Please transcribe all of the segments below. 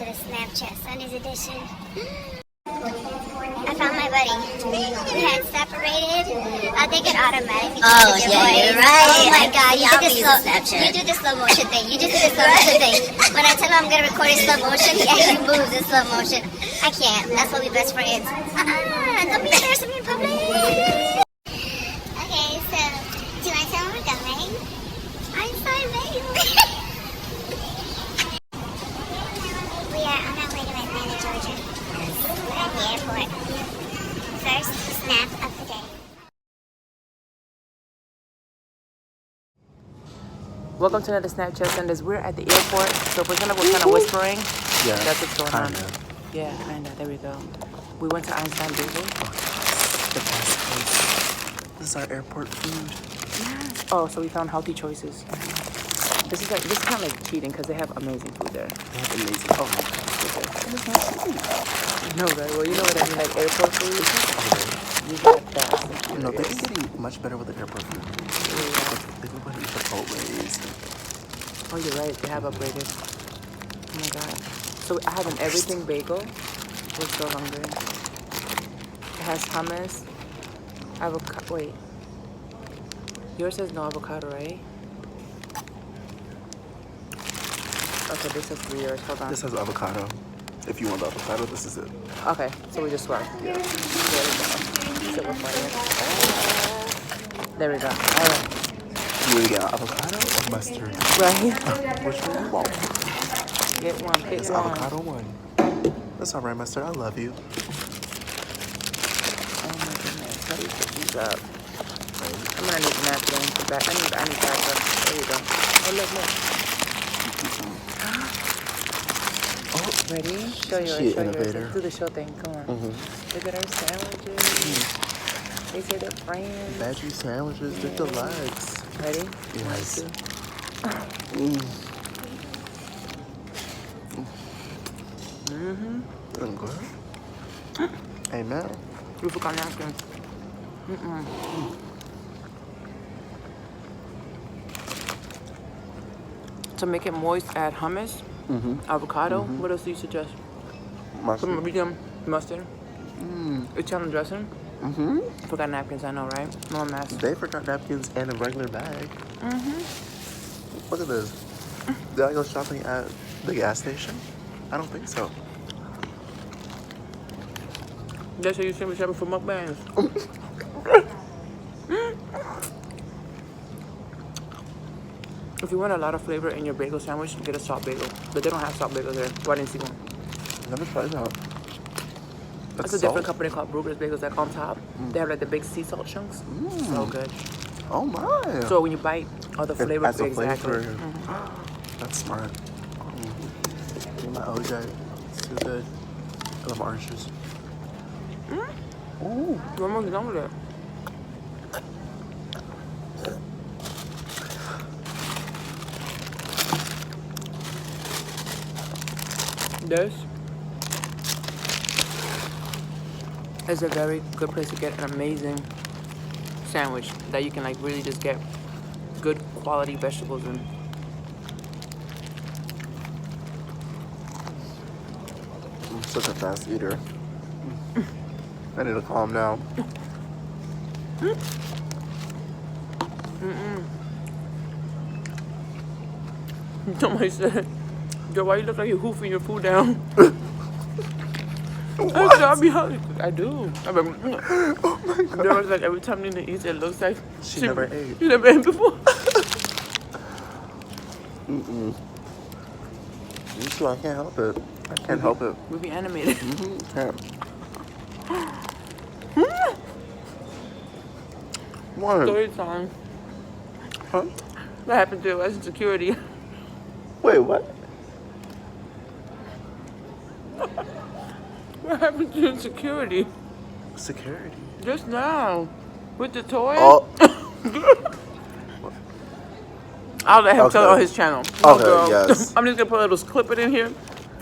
to the Snapchat Sundays edition. I found my buddy. We had separated. I think it automatically. Oh, yeah, you're right. Oh my God, you did Snapchat. you do the slow motion thing. You just did the slow motion thing. When I tell him I'm gonna record in slow motion, he actually moves in slow motion. I can't. That's why we best friends. Don't be embarrassing me in public. Okay, so do you want to tell him we're going? Einstein, Bagel. We are on our way to Atlanta, Georgia. We're at the airport. First snap of the day. Welcome to another Snapchat Sundays. We're at the airport, so we're gonna go kind of whispering. Yeah, that's what's going on. Kinda. Yeah, kinda. There we go. We went to Einstein Bagel. Oh, yes. The best place. This is our airport food. Yes. Oh, so we found healthy choices. This is kind of like cheating because they have amazing food there. They have amazing. Oh my God. No, right? Well, you know what I mean, like airport food. You got fast. No, they've been getting much better with the airport food. They've been putting Chipotle's. Oh, you're right. They have upgraded. Oh my God. So I have an everything bagel. We're so hungry. It has hummus, avocado. Wait. Yours says no avocado, right? Okay, this is for yours. Hold on. This has avocado. If you want the avocado, this is it. Okay, so we just swap. Yeah. There we go. So we're fine. There we go. All right. You want to get avocado or mustard? Right. Which one you want? Get one. Pick It's one. avocado one. That's all right, mustard. I love you. Oh my goodness. How do you pick these up? I'm gonna need napkins. I need backup. There you go. Oh, look. Oh, ready? Show yours. She innovator. Let's do the show thing. Come on. Look at our sandwiches. They say they're friends. Veggie sandwiches, they're deluxe. Ready? Yes. 1, 2. Good. Amen. We forgot napkins. To make it moist, add hummus, avocado. What else do you suggest? Mustard. Some medium mustard. Italian dressing. Forgot napkins, I know, right? No mess. They forgot napkins and a regular bag. Look at this. Did I go shopping at the gas station? I don't think so. That's how you should be shopping for mukbangs. If you want a lot of flavor in your bagel sandwich, get a salt bagel. But they don't have salt bagels there. So I didn't see one. Never tried that. That's a different company called Brugger's Bagels. Like on top, they have like the big sea salt chunks. So good. Oh my. So when you bite, all the flavor That's a exactly. flavor. That's smart. My OJ. So good. I love oranges. Ooh, you're almost done with it. This is a very good place to get an amazing sandwich that you can like really just get good quality vegetables in. I'm such a fast eater. I need to calm down. Somebody said, "Yo, why you look like you're hoofing your food down?" What? I said, I'll be hungry. I do. Oh my God. There was like every time Nina eats, it looks like She never ate. She never ate before. Me too, I can't help it. I can't help it. We'll be animated. Can't. What? Story time. Huh? What happened to us in security? Wait, what? What happened to in security? Security. Just now. With the toy? Oh. I'll let him tell it on Okay. his channel. Okay, girl. yes. I'm just gonna put a little clip it in here.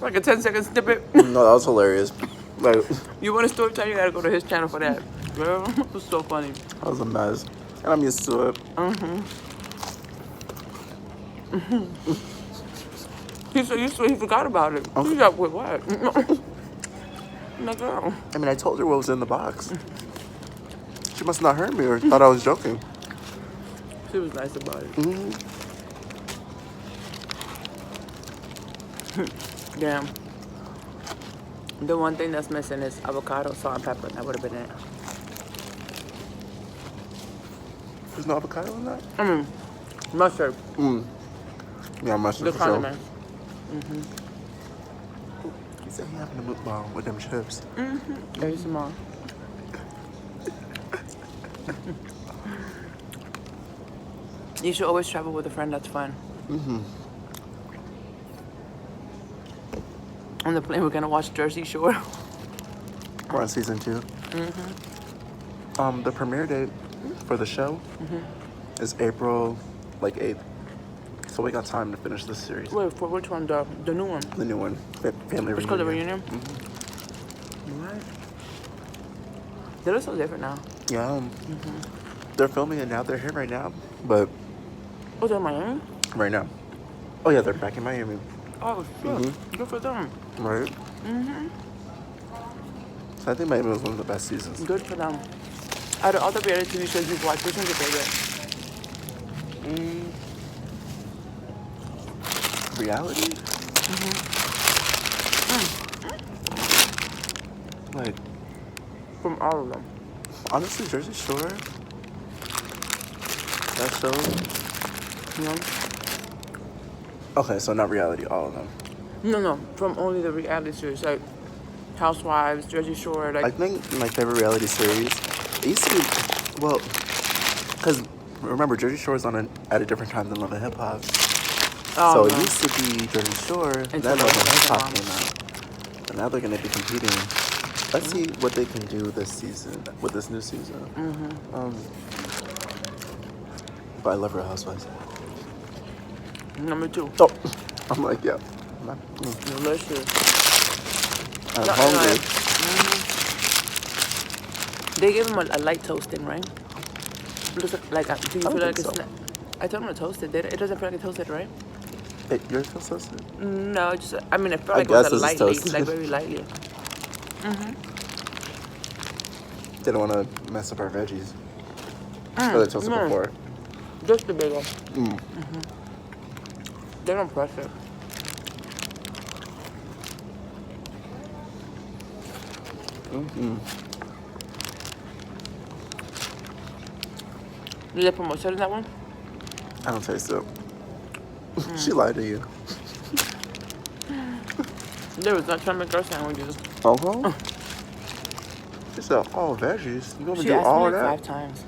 Like a 10-second snippet. No, that was hilarious. Like, You want a story time, you gotta go to his channel for that. Girl, it was so funny. that was a mess. And I'm used to it. He said he forgot about it. Okay. He's like, wait, what? I'm like, girl. I mean, I told her what was in the box. She must not heard me or thought I was joking. She was nice about it. Damn. The one thing that's missing is avocado, salt, and pepper. That would have been it. There's no avocado in that? I mean, mustard. Yeah, mustard The for sure. condiment. He said he having a mukbang with them chips. ASMR. You should always travel with a friend that's fun. On the plane, we're gonna watch Jersey Shore. We're on season 2. The premiere date for the show is April 8th. So we got time to finish this series. Wait, for which one? The new one? The new one, Family Reunion. It's called The Reunion? What? They look so different now. Yeah. They're filming it now. They're here right now. But Oh, they're in Miami? right now. Oh yeah, they're back in Miami. Oh, shit. Good for them. Right? So I think Miami was one of the best seasons. Good for them. Out of all the reality TV shows you've watched, which one's your favorite? Reality? Like, From all of them. honestly, Jersey Shore. That show. You know? Okay, so not reality, all of them. No. From only the reality series, like Housewives, Jersey Shore, I like. think my favorite reality series, it used to be, well, because remember, Jersey Shore is on at a different time than Love and Hip Hop. So it used to be Jersey Shore, then Love and Hip Hop came out. And now they're going to be competing. Let's see what they can do this season, with this new season. But I love Real Housewives. Number 2. Oh, I'm like, yeah. Delicious. I'm hungry. They gave him a light toasting, right? It looks like do you I feel don't like think it's so. I told him to toast it. It doesn't feel like it's toasted, right? Yours feels so good? No, it just I mean it felt I like it was guess a it's lightly, toasted. like very lightly. Didn't want to mess up our veggies. Or they toasted no. before. Just the bagel. They're impressive. Did they put mustard in that one? I don't taste it. She lied to you. They was not trying to make our sandwiches. Uh-huh. She said, all veggies. You gonna She do asked all me like that? 5 times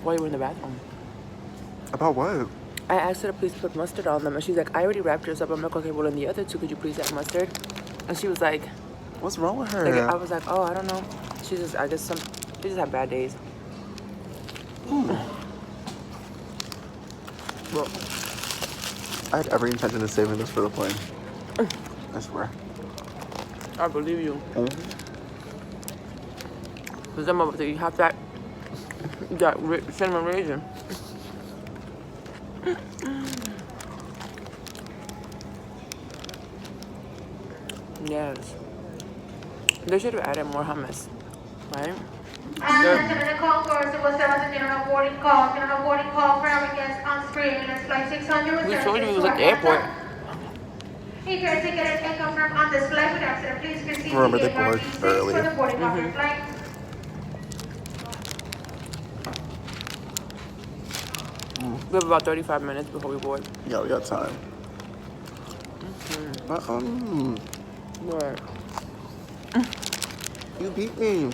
while you were in the bathroom. About what? I asked her to please put mustard on them, and she's like, I already wrapped yours up. I'm like, okay, well, in the other 2, could you please add mustard? And she was like, What's wrong with her? like I was like, oh, I don't know. She just, I guess she just had bad days. Well, I had every intention of saving this for the plane. I swear. I believe you. Because I'm about to eat half that cinnamon raisin. Yes. They should have added more hummus, right? The concourse was 7 general boarding call. General boarding call for our guests on screen. It's flight 600. We told you it was at the airport. If your ticket is confirmed on this flight with accident, please proceed Remember, to they gate board RT6 early. for the boarding of your flight. We have about 35 minutes before we board. Yeah, we got time. Right. You beat me.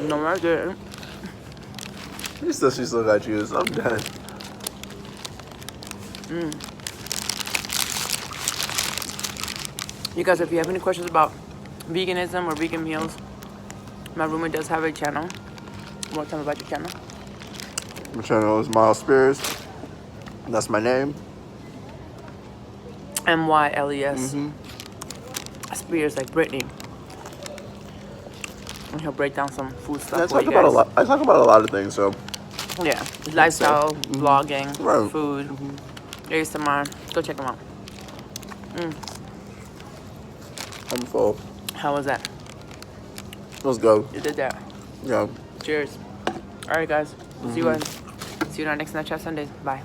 No, I didn't. She said she still got juice. I'm done. You guys, if you have any questions about veganism or vegan meals, my roommate does have a channel. More time about your channel. My channel is Miles Spears. That's my name. MYLES. Spears, like Britney. And he'll break down some food stuff I for talk you about guys. I talk about a lot of things, so Yeah, lifestyle, vlogging, Right. food, ASMR. Go check them out. I'm full. How was that? Let's go. You did that. Yeah. Cheers. All right, guys. See you on our next Night Chat Sundays. Bye.